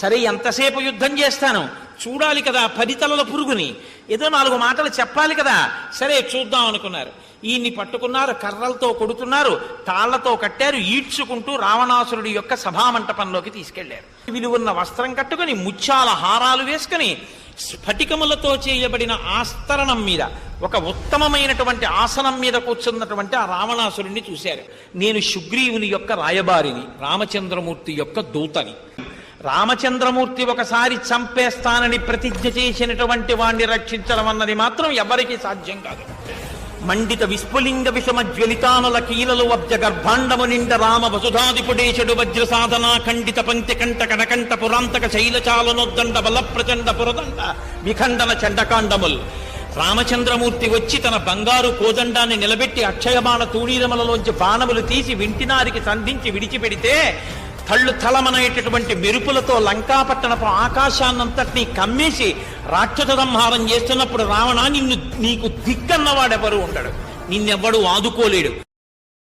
సరే ఎంతసేపు యుద్ధం చేస్తాను, చూడాలి కదా 10 తలల పురుగుని, ఏదో 4 మాటలు చెప్పాలి కదా, సరే చూద్దాం అనుకున్నారు. ఈయన్ని పట్టుకున్నారు, కర్రలతో కొడుతున్నారు, తాళ్లతో కట్టారు, ఈడ్చుకుంటూ రావణాసురుడి యొక్క సభామంటపంలోకి తీసుకెళ్లారు. విలువన్న వస్త్రం కట్టుకుని, ముత్యాల హారాలు వేసుకుని, స్ఫటికములతో చేయబడిన ఆస్తరణం మీద ఒక ఉత్తమమైనటువంటి ఆసనం మీద కూర్చున్నటువంటి ఆ రావణాసురుణ్ణి చూశారు. నేను సుగ్రీవుని యొక్క రాయబారిని, రామచంద్రమూర్తి యొక్క దూతని. రామచంద్రమూర్తి ఒకసారి చంపేస్తానని ప్రతిజ్ఞ చేసినటువంటి వాణ్ణి రక్షించడం అన్నది మాత్రం ఎవరికీ సాధ్యం కాదు. మండిత విస్ఫులింగ విషమ జ్వలితానుల కీలలు అబ్జ గర్భాండము నిండ రామ వసుధాదిపుడేశుడు వజ్ర సాధన ఖండిత పంక్తి కంట కనకంట పురాంతక శైలచాలనొద్దండ బల ప్రచండ పురదండ విఖండన చండకాండముల్. రామచంద్రమూర్తి వచ్చి తన బంగారు కోదండాన్ని నిలబెట్టి అక్షయబాణ తూణీరములలోంచి బాణములు తీసి వింటినారికి సంధించి విడిచిపెడితే తళ్ళు తలమనేటటువంటి మెరుపులతో లంకాపట్టణపు ఆకాశాన్నంతటినీ కమ్మేసి రాక్షస సంహారం చేస్తున్నప్పుడు రావణ నీకు దిక్కన్నవాడెవరు ఉండడు, నిన్నెవ్వడు ఆదుకోలేడు.